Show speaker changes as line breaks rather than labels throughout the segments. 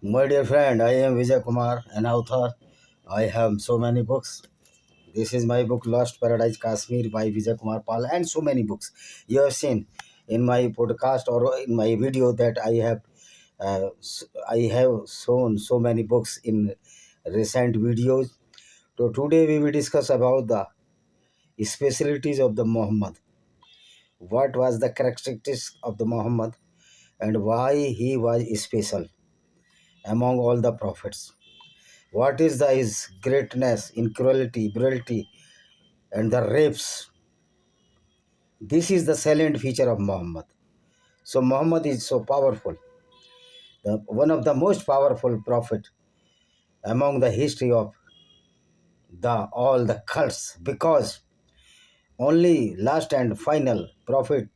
My dear friend, I am Vijay Kumar, an author. I have so many books. This is my book, Lost Paradise Kashmir by Vijay Kumar Pal, and so many books. You have seen in my podcast or in my video that I have shown so many books in recent videos. So today we will discuss about the specialties of the Muhammad. What was the characteristics of the Muhammad and why he was special among all the prophets. What is his greatness in cruelty, brutality, and the rapes? This is the salient feature of Muhammad. So Muhammad is so powerful, one of the most powerful prophet among the history of the all the cults, because only last and final prophet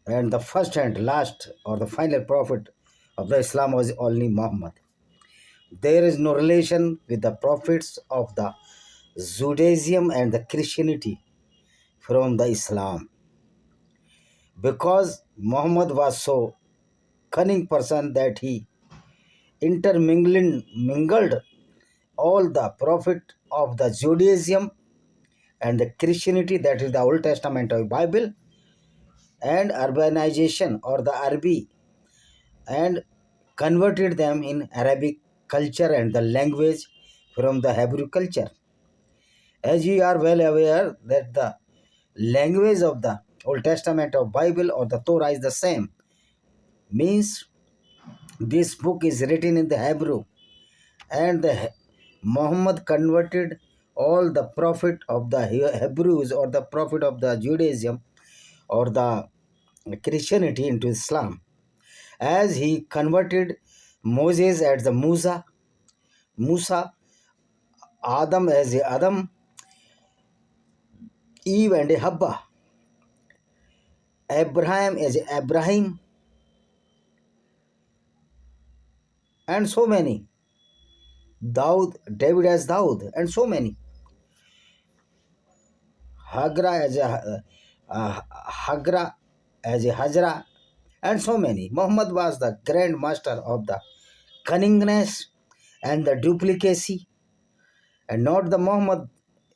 and the first and last or the final prophet of the Islam was only Muhammad. There is no relation with the prophets of the Judaism and the Christianity from the Islam, because Muhammad was so cunning person that he mingled all the prophet of the Judaism and the Christianity, that is the Old Testament of Bible, and urbanization or the Arabic, and converted them in Arabic culture and the language from the Hebrew culture. As you are well aware that the language of the Old Testament of Bible or the Torah is the same, means this book is written in the Hebrew, and Muhammad converted all the prophet of the Hebrews or the prophet of the Judaism or the Christianity into Islam, as he converted Moses as the Musa, Adam as a Adam, Eve and a Habba, Abraham as a Abraham, and so many. David as Daud, and so many. Hagra as a Hagra as a Hajra, and so many. Muhammad was the grand master of the cunningness and the duplicacy, and not the Muhammad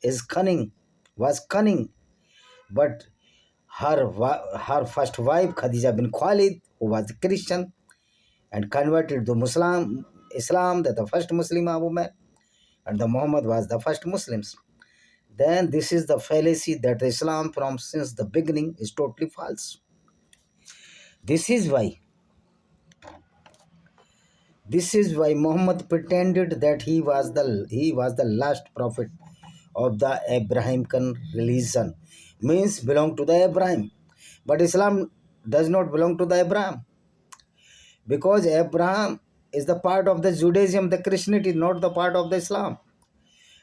was cunning, but her first wife Khadija bin Khalid, who was a Christian and converted to Islam, that the first Muslimah woman, and the Muhammad was the first Muslims. Then this is the fallacy that Islam from since the beginning is totally false. This is why Muhammad pretended that he was the last prophet of the Abrahamic religion, means belong to the Abraham. But Islam does not belong to the Abraham, because Abraham is the part of the Judaism, the Christianity, not the part of the Islam.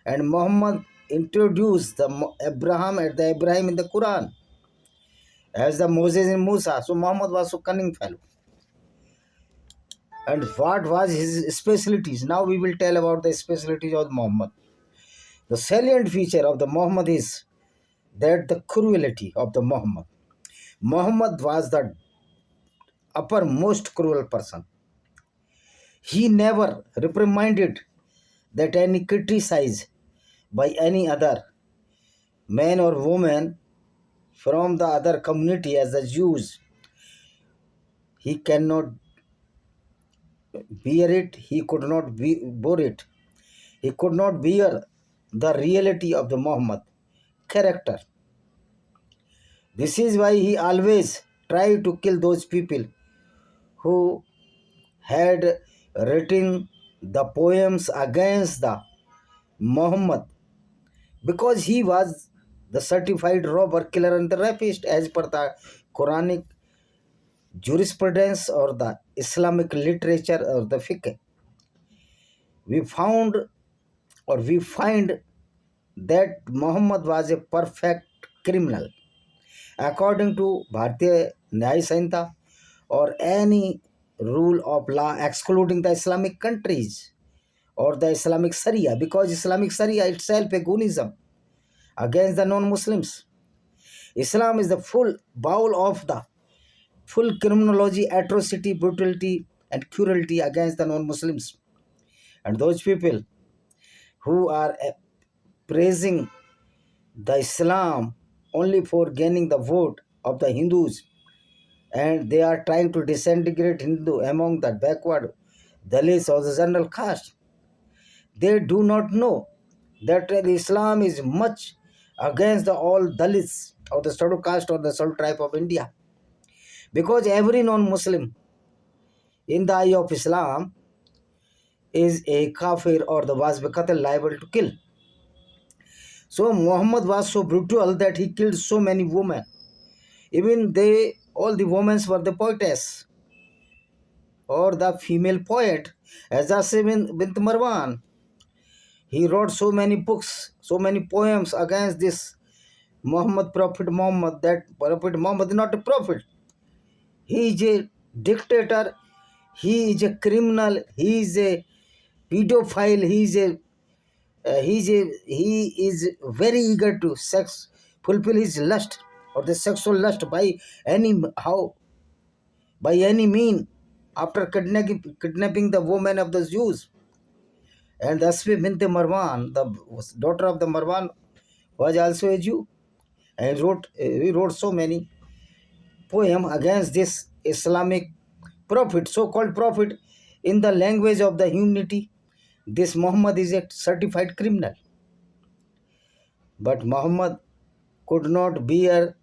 And Muhammad introduced the Abraham in the Quran as the Moses and Musa. So Muhammad was a cunning fellow. And what was his specialties? Now we will tell about the specialties of Muhammad. The salient feature of the Muhammad is that the cruelty of the Muhammad. Muhammad was the uppermost cruel person. He never reprimanded that any criticize by any other man or woman from the other community as the Jews. He cannot bear it. He could not bear it. He could not bear the reality of the Muhammad character. This is why he always tried to kill those people who had written the poems against the Muhammad, because he was the certified robber, killer, and the rapist as per the Quranic jurisprudence or the Islamic literature or the fiqh. We find that Muhammad was a perfect criminal according to Bharatiya Nyaya Sanhita or any rule of law excluding the Islamic countries or the Islamic Sharia, because Islamic Sharia itself a Gunism against the non-Muslims. Islam is the full bowl of the full criminology, atrocity, brutality, and cruelty against the non-Muslims. And those people who are praising the Islam only for gaining the vote of the Hindus, and they are trying to disintegrate Hindu among the backward Dalits or the general caste. They do not know that Islam is much against the all Dalits of the scheduled caste or the scheduled tribe of India. Because every non-Muslim in the eye of Islam is a kafir or the was liable to kill. So Muhammad was so brutal that he killed so many women. Even all the women were the poetess or the female poet, as bint Marwan. He wrote so many books, so many poems against this Prophet Muhammad, that Prophet Muhammad is not a prophet. He is a dictator, he is a criminal, he is a pedophile, he is very eager to fulfill his lust or the sexual lust by any mean after kidnapping the woman of the Jews. And Asfi bint Marwan, the daughter of the Marwan, was also a Jew, and he wrote so many poems against this Islamic prophet, so-called prophet, in the language of the humanity. This Muhammad is a certified criminal. But Muhammad could not bear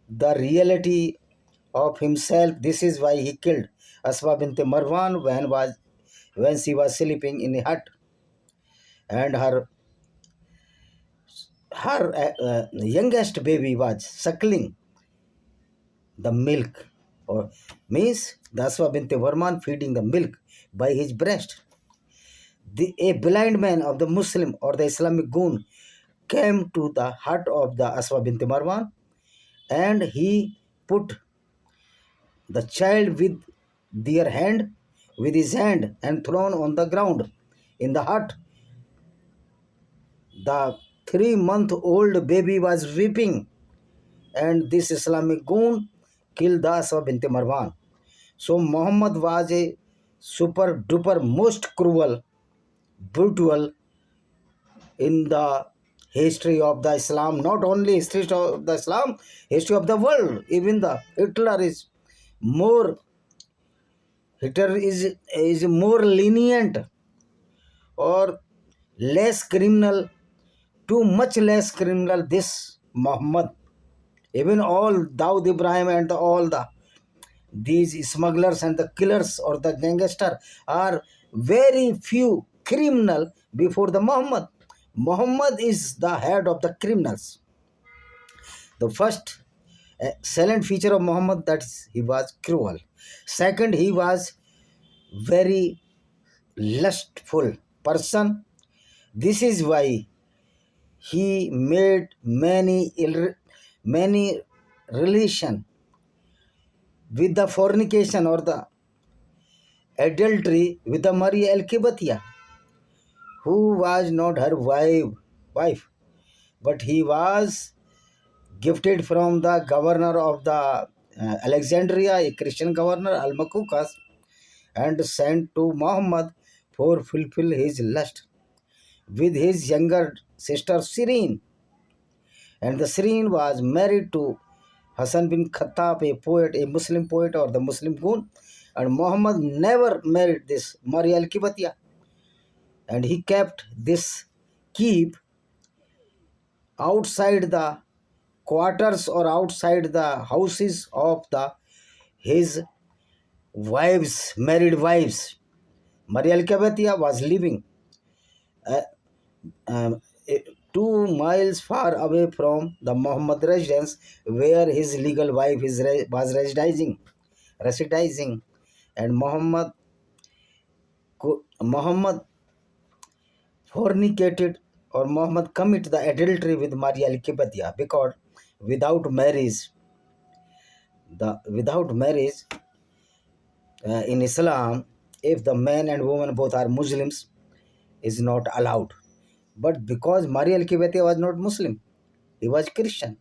the reality of himself. This is why he killed Asma bint Marwan when she was sleeping in a hut, and her youngest baby was suckling the milk, or means the Asma bint Marwan feeding the milk by his breast. A blind man of the Muslim or the Islamic goon came to the hut of the Asma bint Marwan, and he put the child with his hand and thrown on the ground in the hut. The 3-month-old baby was weeping, and this Islamic goon killed the Asma bint Marwan. So Muhammad was a super duper most cruel, brutal in the history of the Islam, not only history of the Islam, history of the world. Even the more Hitler is more lenient or less criminal, too much less criminal, this Muhammad. Even all Daud Ibrahim and all these smugglers and the killers or the gangster are very few criminal before the Muhammad. Muhammad is the head of the criminals. The first salient feature of Muhammad, that he was cruel. Second, he was very lustful person. This is why he made many relation with the fornication or the adultery with the Maria Al-Kibatia, who was not her wife, but he was gifted from the governor of the Alexandria, a Christian governor, Al-Makukas, and sent to Muhammad for fulfill his lust with his younger sister Sireen. And the Sireen was married to Hassan bin Khattab, a poet, a Muslim poet or the Muslim goon. And Muhammad never married this Maria Al-Kibatia. And he kept this keep outside the quarters or outside the houses of his wives, married wives. Maria Al-Kibatia was living uh, um, 2 miles far away from the Muhammad residence, where his legal wife was residing, and Muhammad fornicated, or Muhammad committed the adultery with Maria Al-Kibatia, because without marriage, in Islam, if the man and woman both are Muslims, is not allowed. But because Maria Al-Kibatia was not Muslim, she was Christian.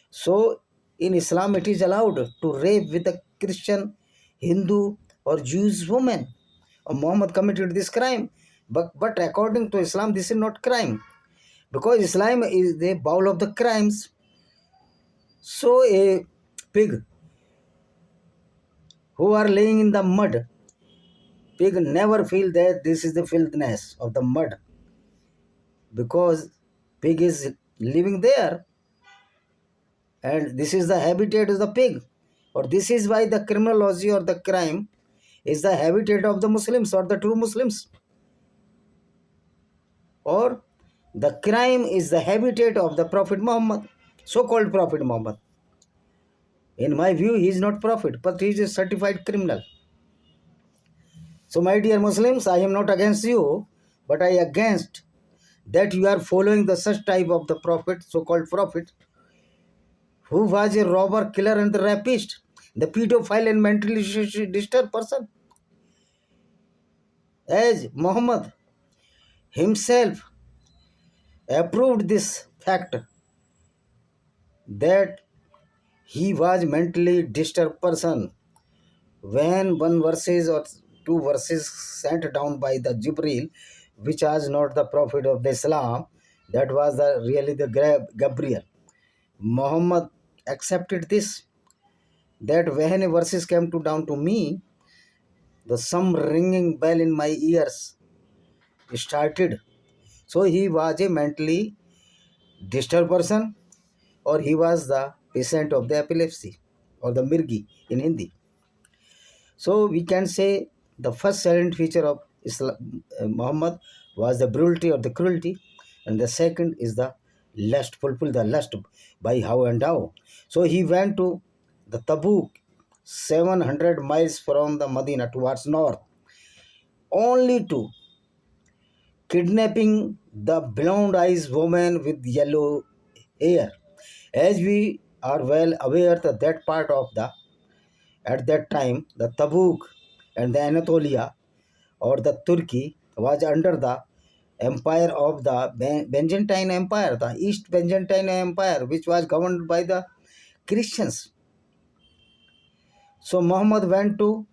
So in Islam, it is allowed to rape with a Christian, Hindu, or Jewish woman. Or Muhammad committed this crime. But according to Islam, this is not crime. Because Islam is the bowl of the crimes. So a pig who are laying in the mud, pig never feel that this is the filthiness of the mud, because pig is living there, and this is the habitat of the pig. Or this is why the criminology or the crime is the habitat of the Muslims or the true Muslims. Or the crime is the habitat of the Prophet Muhammad, so-called Prophet Muhammad. In my view, he is not prophet, but he is a certified criminal. So my dear Muslims, I am not against you, but I against that you are following the such type of the prophet, so-called prophet, who was a robber, killer and the rapist, the pedophile and mentally disturbed person. As Muhammad himself approved this fact that he was mentally disturbed person when one verses or two verses sent down by the Jibril, which was not the prophet of the Islam, that was really the Gabriel. Muhammad accepted this, that when verses came down to me, the some ringing bell in my ears started. So he was a mentally disturbed person, or he was the patient of the epilepsy or the mirgi in Hindi. So we can say the first silent feature of Islam, Muhammad was the brutality or the cruelty, and the second is the lust, fulfill the lust by how and how. So he went to the Tabuk, 700 miles from the Medina towards north, only to kidnapping the blonde eyes woman with yellow hair. As we are well aware that part of the, at that time, the Tabuk and the Anatolia or the Turkey was under the empire of the Byzantine Empire, the East Byzantine Empire, which was governed by the Christians. So Muhammad went to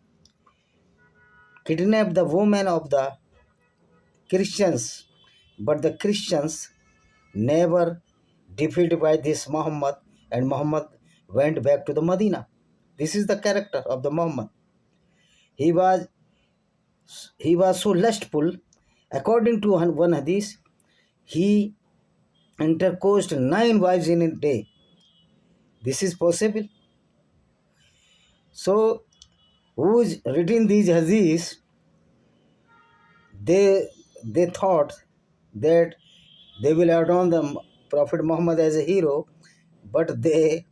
kidnap the woman of the Christians, but the Christians never defeated by this Muhammad, and Muhammad went back to the Medina. This is the character of the Muhammad. He was so lustful. According to one hadith, he intercoursed 9 wives in a day. This is possible. So, who's written these hadiths? They thought that they will adorn the Prophet Muhammad as a hero, but they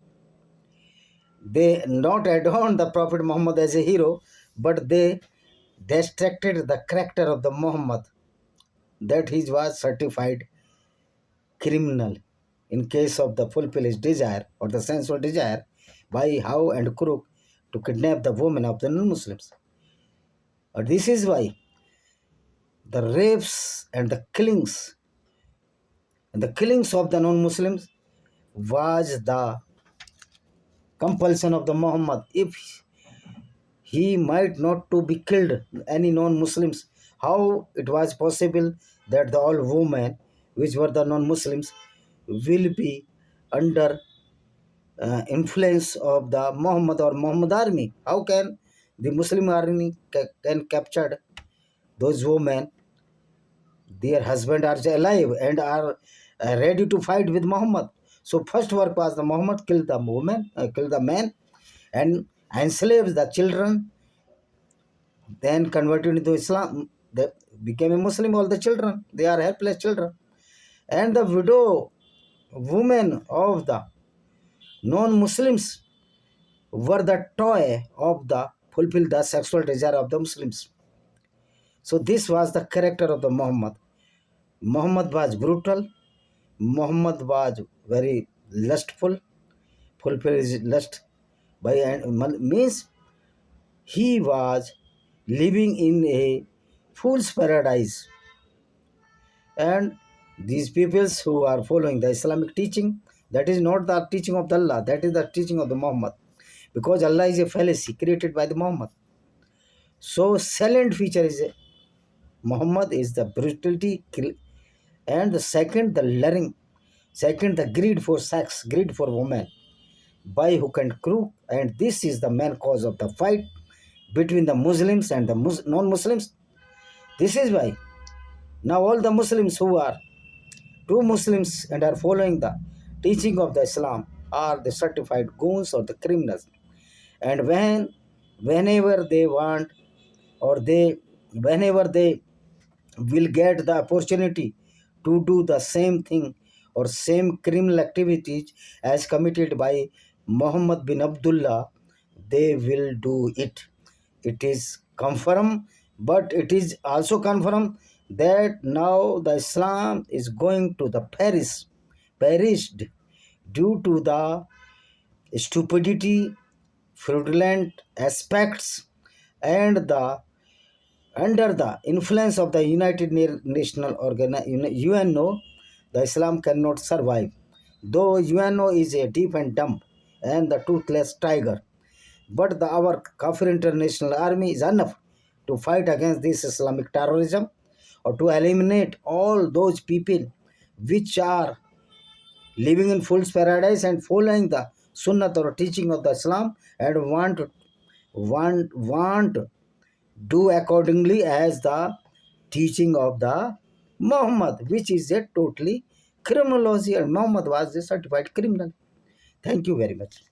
not adorn the Prophet Muhammad as a hero, but they distracted the character of the Muhammad, that he was certified criminal in case of the fulfill his desire or the sensual desire by how and crook to kidnap the women of the non-Muslims. This is why the rapes and the killings of the non-Muslims was the compulsion of the Muhammad. If he might not to be killed any non-Muslims, how it was possible that the all women which were the non-Muslims will be under influence of the Muhammad or Muhammad army? How can the Muslim army can capture those women? Their husband are alive and are ready to fight with Muhammad. So first work was the Muhammad killed the woman, killed the man, and enslaved the children. Then converted into Islam. They became a Muslim. All the children, they are helpless children, and the widow women of the non-Muslims were the toy of the fulfill the sexual desire of the Muslims. So this was the character of the Muhammad. Muhammad was brutal. Muhammad was very lustful. Fulfill his lust by means he was living in a fool's paradise. And these peoples who are following the Islamic teaching, that is not the teaching of the Allah, that is the teaching of the Muhammad. Because Allah is a fallacy created by the Muhammad. So salient feature is Muhammad is the brutality, and the second the learning, second the greed for sex, greed for women, by hook and crook, and this is the main cause of the fight between the Muslims and the non-Muslims. This is why now all the Muslims who are true Muslims and are following the teaching of the Islam are the certified goons or the criminals. And whenever they want, or whenever they will get the opportunity to do the same thing or same criminal activities as committed by Muhammad bin Abdullah, they will do it. It is confirmed, but it is also confirmed that now the Islam is going to the perished due to the stupidity, fraudulent aspects, and the under the influence of the United National UNO, the Islam cannot survive. Though UNO is a deep and dumb and the toothless tiger, but our Kafir International Army is enough to fight against this Islamic terrorism, or to eliminate all those people which are living in fool's paradise and following the Sunnah or teaching of the Islam, and want do accordingly as the teaching of the Muhammad, which is a totally criminology, and Muhammad was a certified criminal. Thank you very much.